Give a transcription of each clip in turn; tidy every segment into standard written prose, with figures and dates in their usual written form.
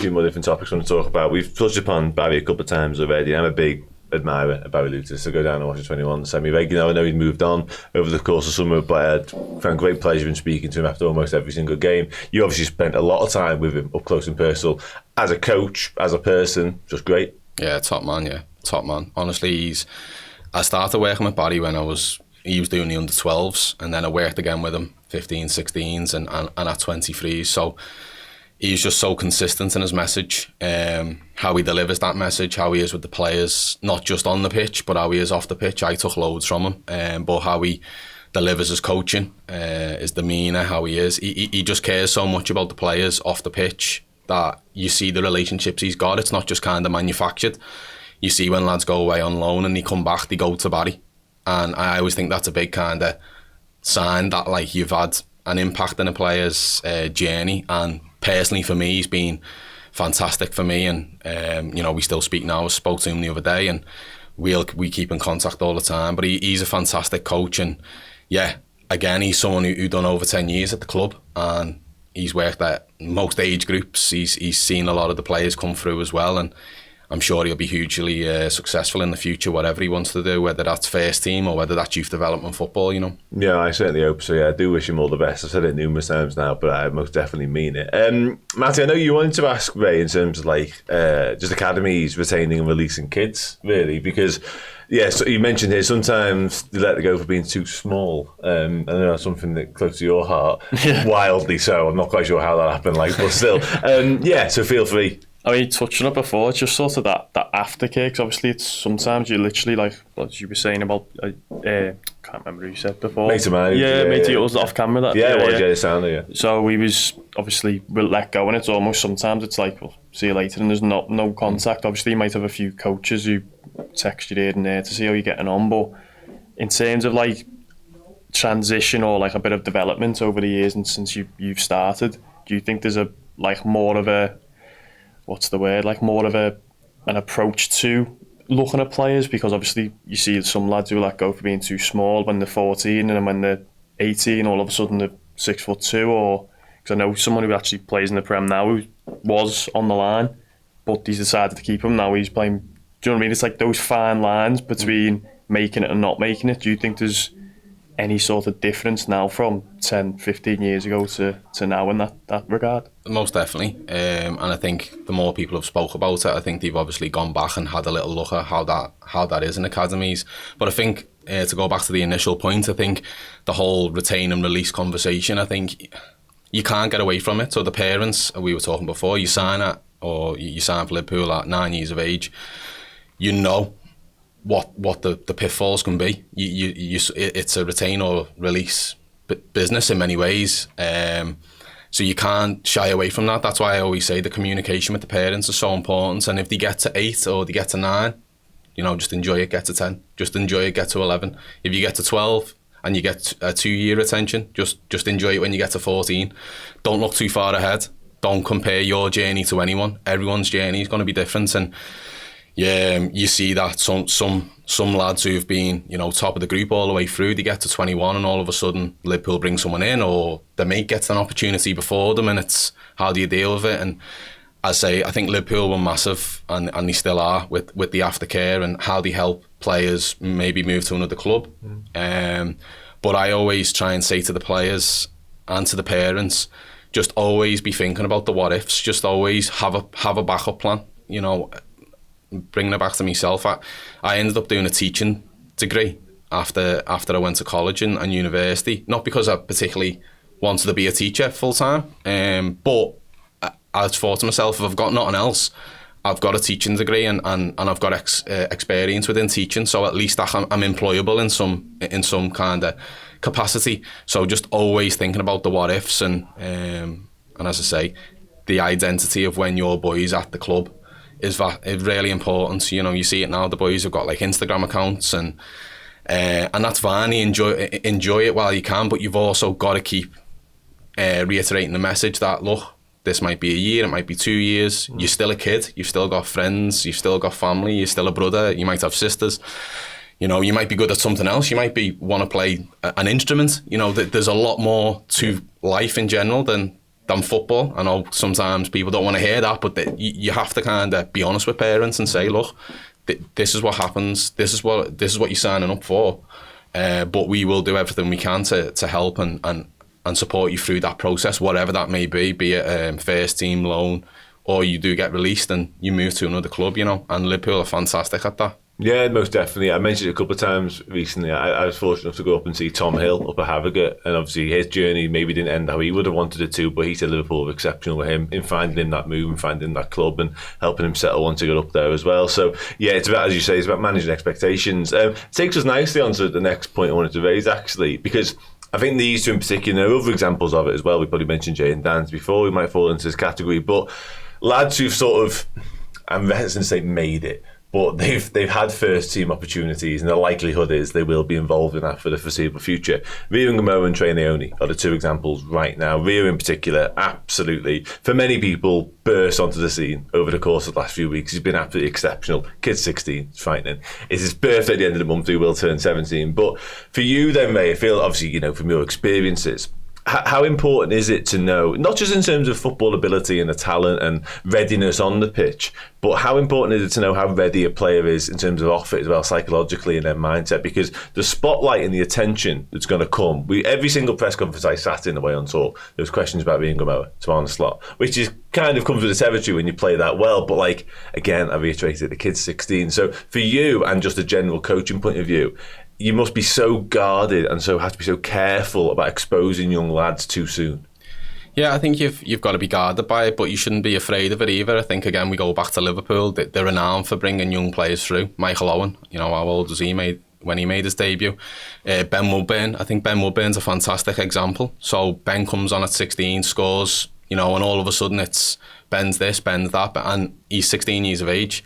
few more different topics I want to talk about. We've touched upon Barry a couple of times already. I'm a big admirer of Barry Lutis, so go down and watch the 21 semi-regular. I know he's moved on over the course of summer, but I found great pleasure in speaking to him after almost every single game. You obviously spent a lot of time with him up close and personal. As a coach, as a person, just great. Yeah, top man. Honestly, I started working with Barry when he was doing the under 12s, and then I worked again with him 15, 16s and at 23s. So he's just so consistent in his message, how he delivers that message, how he is with the players, not just on the pitch, but how he is off the pitch. I took loads from him, but how he delivers his coaching, his demeanour, how he is. He just cares so much about the players off the pitch that you see the relationships he's got. It's not just kind of manufactured. You see when lads go away on loan and they come back, they go to Barry. And I always think that's a big kind of sign that like you've had an impact in a player's journey. And personally for me, he's been fantastic for me. And, we still speak now. I spoke to him the other day and we keep in contact all the time. But he's a fantastic coach. And yeah, again, he's someone who done over 10 years at the club. And he's worked at most age groups. He's seen a lot of the players come through as well. And I'm sure he'll be hugely successful in the future, whatever he wants to do, whether that's first team or whether that's youth development football, Yeah, I certainly hope so. Yeah, I do wish him all the best. I've said it numerous times now, but I most definitely mean it. Matty, I know you wanted to ask Ray in terms of just academies retaining and releasing kids, really, because so you mentioned here sometimes they let it go for being too small. I know that's something that close to your heart, wildly so. I'm not quite sure how that happened, but still, so feel free. I mean, you touched on it before, it's just sort of that aftercare, because obviously it's sometimes you literally, what you were saying about, can't remember who you said before. Mate of mine. Mate, it was off camera. The sounder, yeah. So we'll let go, and it's almost sometimes it's like, well, see you later, and there's no contact. Obviously you might have a few coaches who text you here and there to see how you're getting on, but in terms of transition or a bit of development over the years and since you've started, do you think there's more of a an approach to looking at players? Because obviously you see some lads who let go for being too small when they're 14, and then when they're 18 all of a sudden they're 6'2", or because I know someone who actually plays in the Prem now who was on the line but he's decided to keep him. Now he's playing, do you know what I mean? It's those fine lines between making it and not making it. Do you think there's any sort of difference now from 10, 15 years ago to now in that regard? Most definitely, and I think the more people have spoke about it, I think they've obviously gone back and had a little look at how that is in academies. But I think to go back to the initial point, I think the whole retain and release conversation, I think you can't get away from it. So the parents, we were talking before, you sign for Liverpool at 9 years of age, what the pitfalls can be. It's a retain or release business in many ways. So you can't shy away from that. That's why I always say the communication with the parents is so important. And if they get to 8 or they get to 9, just enjoy it, get to 10. Just enjoy it, get to 11. If you get to 12 and you get a 2-year retention, just enjoy it when you get to 14. Don't look too far ahead. Don't compare your journey to anyone. Everyone's journey is going to be different. And you see that some lads who've been, top of the group all the way through, they get to 21 and all of a sudden Liverpool brings someone in, or their mate gets an opportunity before them, and it's how do you deal with it? And I think Liverpool were massive, and they still are with the aftercare and how they help players maybe move to another club. But I always try and say to the players and to the parents, just always be thinking about the what ifs. Just always have a backup plan. Bringing it back to myself, I ended up doing a teaching degree after I went to college and university. Not because I particularly wanted to be a teacher full time, but I thought to myself, if I've got nothing else, I've got a teaching degree and I've got experience within teaching, so at least I'm employable in some kind of capacity. So just always thinking about the what ifs and as I say, the identity of when your boy's at the club is really important. You see it now. The boys have got Instagram accounts and that's fine. Enjoy it while you can, but you've also got to keep reiterating the message that look, this might be a year, it might be 2 years. You're still a kid. You've still got friends. You've still got family. You're still a brother. You might have sisters. You might be good at something else. You might want to play an instrument. There's a lot more to life in general than than football. I know sometimes people don't want to hear that, but you have to kind of be honest with parents and say, look, this is what happens. This is what you're signing up for. But we will do everything we can to help and support you through that process, whatever that may be it first team loan, or you do get released and you move to another club, you know. And Liverpool are fantastic at that. Yeah, most definitely. I mentioned it a couple of times recently. I was fortunate enough to go up and see Tom Hill up at Harrogate, and obviously his journey maybe didn't end how he would have wanted it to, but he said Liverpool were exceptional with him in finding him that move and finding him that club and helping him settle once he got up there as well. So yeah, it's about, as you say, it's about managing expectations. Takes us nicely on to the next point I wanted to raise, actually, because I think these two in particular, there are other examples of it as well. We probably mentioned Jay and Dan's before, we might fall into this category, but lads who've sort of, I'm hesitant to say made it, but they've had first team opportunities, and the likelihood is they will be involved in that for the foreseeable future. Ria Ngamo and Trey Naoni are the two examples right now. Ria in particular, absolutely, for many people, burst onto the scene over the course of the last few weeks. He's been absolutely exceptional. Kid's 16, it's frightening. It's his birthday at the end of the month, he will turn 17. But for you then, Ray, I feel obviously, you know, from your experiences, how important is it to know, not just in terms of football ability and the talent and readiness on the pitch, but how important is it to know how ready a player is in terms of off it as well, psychologically, and their mindset? Because the spotlight and the attention that's going to come, every single press conference I sat in the way on tour, there was questions about Ria Ngamo to Arne Slot, which is kind of comes with the territory when you play that well. But like, again, I reiterated, the kid's 16. So for you, and just a general coaching point of view, you must be so guarded and so have to be so careful about exposing young lads too soon. Yeah, I think you've got to be guarded by it, but you shouldn't be afraid of it either. I think, again, we go back to Liverpool. They're renowned for bringing young players through. Michael Owen, you know, how old was he when he made his debut? Ben Woodburn, I think Ben Woodburn's a fantastic example. So Ben comes on at 16, scores, you know, and all of a sudden it's Ben's this, Ben's that, and he's 16 years of age.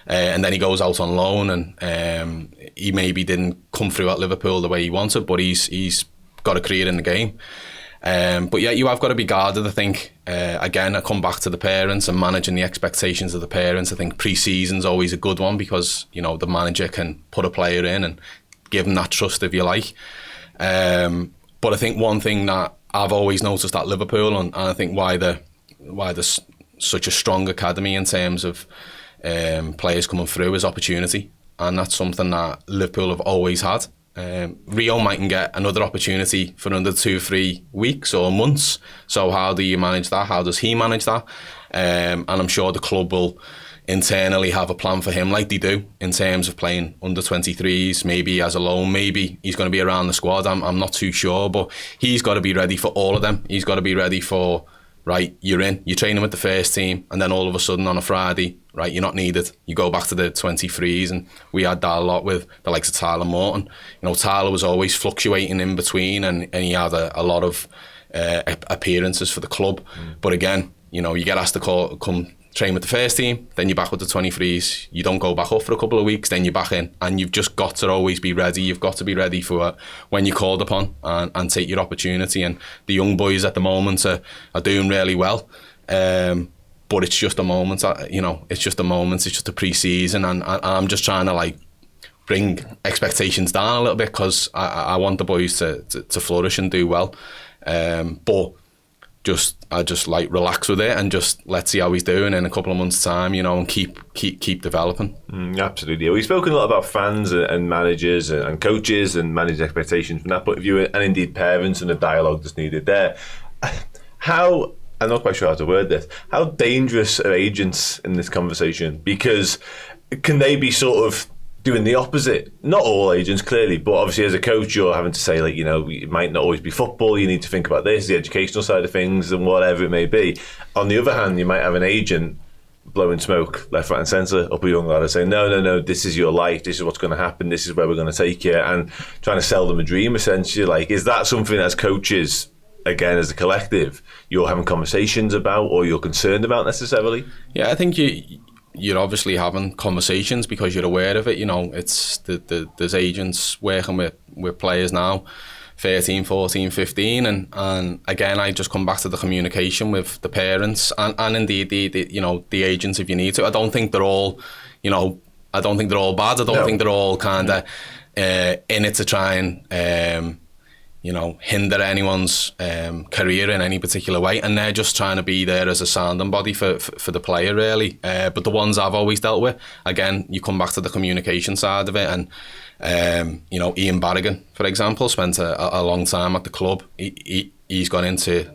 And then he goes out on loan, and he maybe didn't come through at Liverpool the way he wanted, but he's got a career in the game. But yeah, you have got to be guarded, I think. Again, I come back to the parents and managing the expectations of the parents. I think pre-season's always a good one because, you know, the manager can put a player in and give them that trust, if you like. But I think one thing that I've always noticed at Liverpool, and I think why there's such a strong academy in terms of players coming through, is opportunity, and that's something that Liverpool have always had. Rio mightn't get another opportunity for another 2-3 weeks or months, so how do you manage that? How does he manage that? And I'm sure the club will internally have a plan for him, like they do in terms of playing under 23s, maybe as a loan, maybe he's going to be around the squad, I'm not too sure, but he's got to be ready for all of them. He's got to be ready for, right, you're training with the first team, and then all of a sudden on a Friday, right, you're not needed. You go back to the 23s, and we had that a lot with the likes of Tyler Morton. You know, Tyler was always fluctuating in between, and he had a lot of appearances for the club. But again, you know, you get asked to come train with the first team, then you're back with the 23s. You don't go back up for a couple of weeks, then you're back in, and you've just got to always be ready. You've got to be ready for when you're called upon and take your opportunity. And the young boys at the moment are doing really well. But it's just a moment, you know, it's just a moment, it's just a pre-season, and I'm just trying to like bring expectations down a little bit because I want the boys to flourish and do well. But I just like relax with it and just let's see how he's doing in a couple of months' time, you know, and keep developing. Absolutely. We've spoken a lot about fans and managers and coaches and managing expectations from that point of view, and indeed parents and the dialogue that's needed there. I'm not quite sure how to word this. How dangerous are agents in this conversation? Because can they be sort of doing the opposite? Not all agents, clearly, but obviously as a coach, you're having to say, like, you know, it might not always be football. You need to think about this, the educational side of things, and whatever it may be. On the other hand, you might have an agent blowing smoke left, right, and centre up a young lad and saying, no, this is your life. This is what's going to happen. This is where we're going to take you, and trying to sell them a dream, essentially. Like, is that something as coaches, again, as a collective, you're having conversations about or you're concerned about necessarily? Yeah, I think you're obviously having conversations because you're aware of it. You know, it's there's agents working with players now, 13, 14, 15, and again, I just come back to the communication with the parents and indeed the agents if you need to. I don't think they're all, you know, I don't think they're all bad. I don't think they're all kind of in it to try and hinder anyone's career in any particular way, and they're just trying to be there as a sounding body for the player, really. But the ones I've always dealt with, again, you come back to the communication side of it, and Ian Barrigan, for example, spent a long time at the club. He's gone into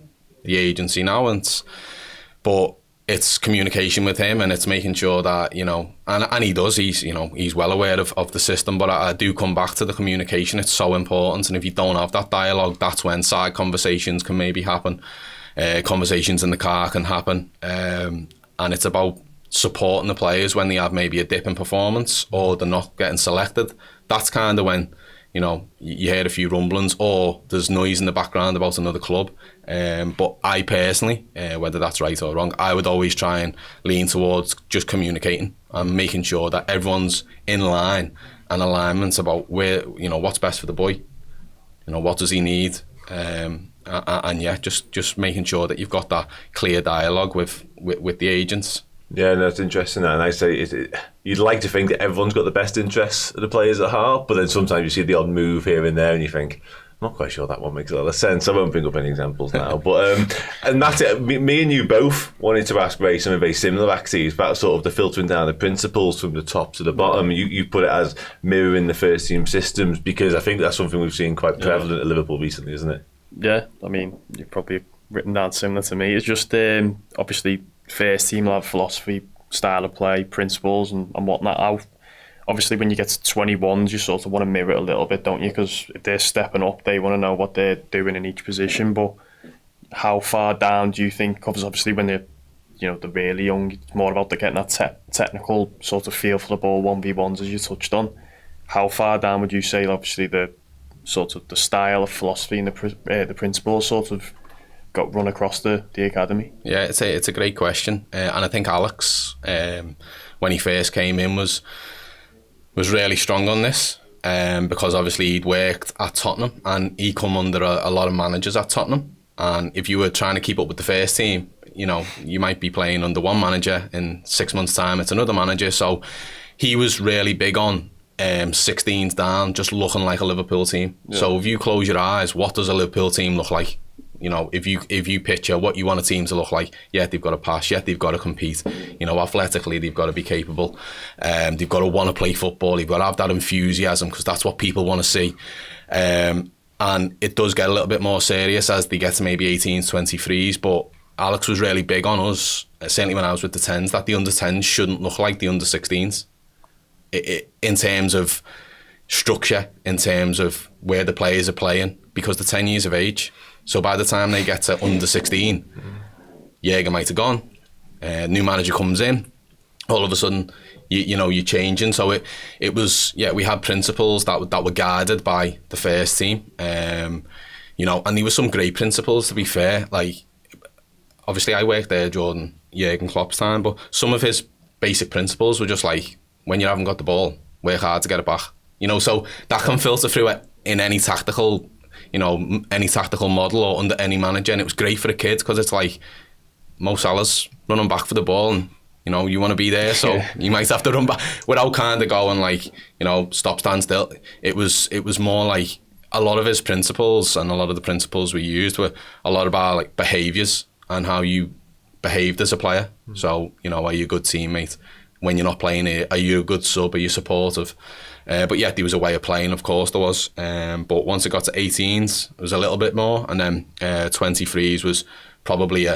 the agency now, but it's communication with him, and it's making sure that, and he does, he's well aware of the system, but I do come back to the communication. It's so important, and if you don't have that dialogue, that's when side conversations can maybe happen, conversations in the car can happen, and it's about supporting the players when they have maybe a dip in performance or they're not getting selected. That's kind of when you hear a few rumblings or there's noise in the background about another club. But I personally, whether that's right or wrong, I would always try and lean towards just communicating and making sure that everyone's in line and alignment about where, what's best for the boy, what does he need, and yeah, just making sure that you've got that clear dialogue with the agents. Yeah, no, it's interesting that. And I say you'd like to think that everyone's got the best interests of the players at heart, but then sometimes you see the odd move here and there and you think, I'm not quite sure that one makes a lot of sense. I won't bring up any examples now. But and that's it. Me and you both wanted to ask Ray something very similar, actually. It's about sort of the filtering down the principles from the top to the bottom. You put it as mirroring the first team systems, because I think that's something we've seen quite prevalent at Liverpool recently, isn't it? Yeah, I mean, you've probably written down similar to me. It's just obviously first team will have philosophy, style of play, principles and whatnot. Obviously when you get to 21s, you sort of want to mirror it a little bit, don't you? Because if they're stepping up, they want to know what they're doing in each position. But how far down do you think, because obviously when they're really young, it's more about getting that technical sort of feel for the ball, 1v1s as you touched on. How far down would you say, obviously, the sort of the style of philosophy and the principles sort of got run across the academy? Yeah, it's a great question, and I think Alex, when he first came in, was really strong on this, because obviously he'd worked at Tottenham and he come under a lot of managers at Tottenham, and if you were trying to keep up with the first team, you might be playing under one manager, in 6 months' time it's another manager. So he was really big on 16s down just looking like a Liverpool team. Yeah. So if you close your eyes, what does a Liverpool team look like? If you picture what you want a team to look like, yeah, they've got to pass, yeah, they've got to compete, athletically they've got to be capable, they've got to want to play football, they've got to have that enthusiasm, because that's what people want to see, and it does get a little bit more serious as they get to maybe 18s, 23s, but Alex was really big on us, certainly when I was with the 10s, that the under 10s shouldn't look like the under 16s, in terms of structure, in terms of where the players are playing, because they're 10 years of age. So by the time they get to under 16, Jäger might have gone, new manager comes in, all of a sudden, you're changing. So it was, yeah, we had principles that were guided by the first team, and there were some great principles, to be fair. Like, obviously I worked there during Jurgen Klopp's time, but some of his basic principles were just like, when you haven't got the ball, work hard to get it back. So that can filter through it in any tactical model or under any manager, and it was great for the kids, because it's like Mo Salah's running back for the ball, and you want to be there, so you might have to run back without kind of going like, stop, stand still. It was more like a lot of his principles, and a lot of the principles we used were a lot about like behaviours and how you behaved as a player. So are you a good teammate when you're not playing it? Are you a good sub? Are you supportive? But yeah, there was a way of playing, of course there was. But once it got to 18s, it was a little bit more, and then 23s was probably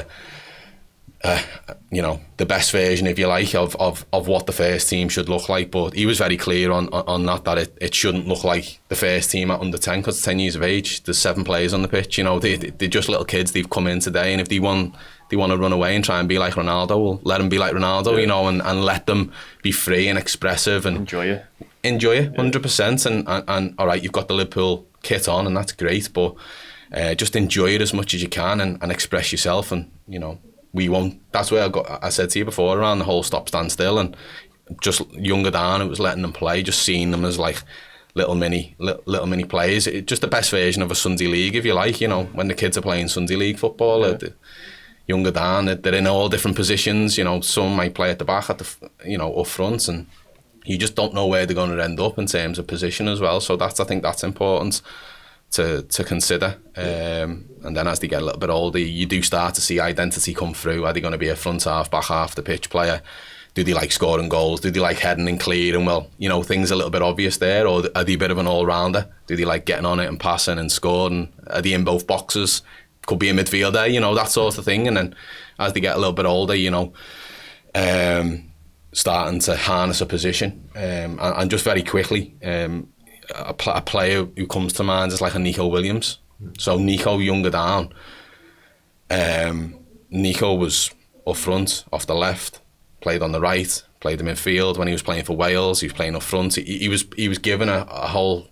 the best version, if you like, of what the first team should look like. But he was very clear on that it shouldn't look like the first team at under 10, because 10 years of age, there's 7 players on the pitch. They're just little kids. They've come in today, and if they want to run away and try and be like Ronaldo, we'll let them be like Ronaldo, and let them be free and expressive and enjoy it 100%. And all right, you've got the Liverpool kit on, and that's great, but just enjoy it as much as you can, and express yourself. And we won't. That's where I said to you before around the whole stop, stand still, and just younger down, it was letting them play, just seeing them as like little mini players. Just the best version of a Sunday league, if you like. When the kids are playing Sunday league football, younger down, they're in all different positions. Some might play at the back, at the up front, and you just don't know where they're going to end up in terms of position as well. So I think that's important to consider. And then as they get a little bit older, you do start to see identity come through. Are they going to be a front half, back half the pitch player? Do they like scoring goals? Do they like heading and clearing? Well, things are a little bit obvious there. Or are they a bit of an all-rounder? Do they like getting on it and passing and scoring? Are they in both boxes? Could be a midfielder, that sort of thing. And then as they get a little bit older, starting to harness a position. And just very quickly, a player who comes to mind is like a Nico Williams. So Nico younger down. Nico was up front, off the left, played on the right, played in midfield. When he was playing for Wales, he was playing up front. He was given a whole,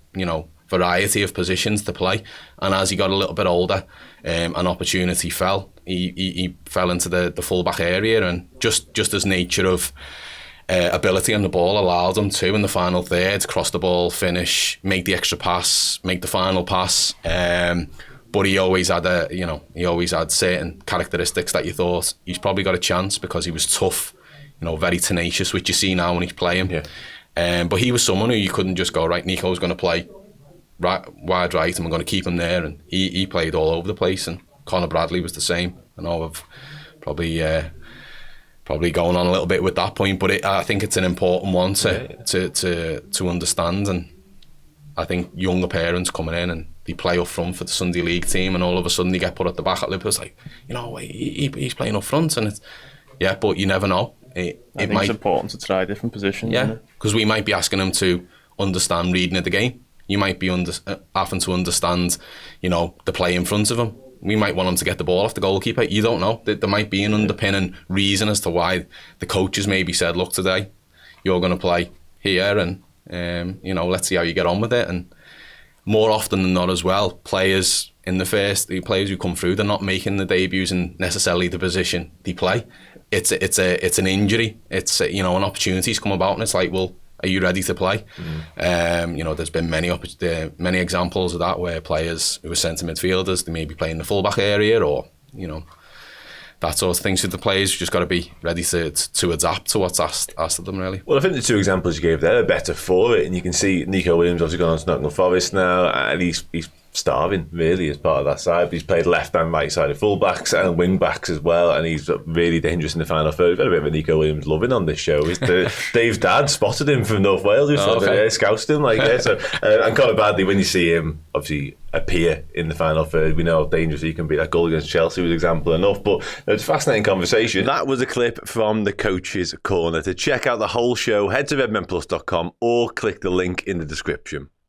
variety of positions to play. And as he got a little bit older, an opportunity fell. He fell into the full-back area, and just as nature of ability on the ball allowed him to, in the final third, cross the ball, finish, make the extra pass, make the final pass. But he always had certain characteristics that you thought he's probably got a chance, because he was tough, very tenacious, which you see now when he's playing. Yeah. But he was someone who you couldn't just go, right, Nico's going to play wide right and we're going to keep him there. And he played all over the place, and Conor Bradley was the same. I know I've probably going on a little bit with that point, but I think it's an important one to understand. And I think younger parents coming in and they play up front for the Sunday League team, and all of a sudden they get put at the back at Liverpool. It's like, he's playing up front, and but you never know. I think it's important to try different positions. Yeah, because we might be asking them to understand reading of the game. You might be having to understand, the play in front of them. We might want them to get the ball off the goalkeeper. You don't know. There might be an underpinning reason as to why the coaches maybe said, look, today you're going to play here, and let's see how you get on with it. And more often than not as well, players who come through, they're not making the debuts in necessarily the position they play. It's an injury. It's an opportunity's come about, and it's like, well, are you ready to play? There's been many examples of that, where players who are centre midfielders, they may be playing the full-back area, or that sort of thing. So the players just got to be ready to adapt to what's asked of them, really. Well, I think the two examples you gave there are better for it, and you can see Nico Williams obviously gone on to Nottingham Forest now, and he's starving really as part of that side. But he's played left and right sided full-backs and wing-backs as well, and he's really dangerous in the final third. We've got a bit of a Nico Williams loving on this show. Dave's dad spotted him from North Wales, scouted him So and Conor Bradley, when you see him obviously appear in the final third, we know how dangerous he can be. That goal against Chelsea was example enough. But it's a fascinating conversation. That was a clip from the Coach's Corner. To check out the whole show, head to redmenplus.com or click the link in the description.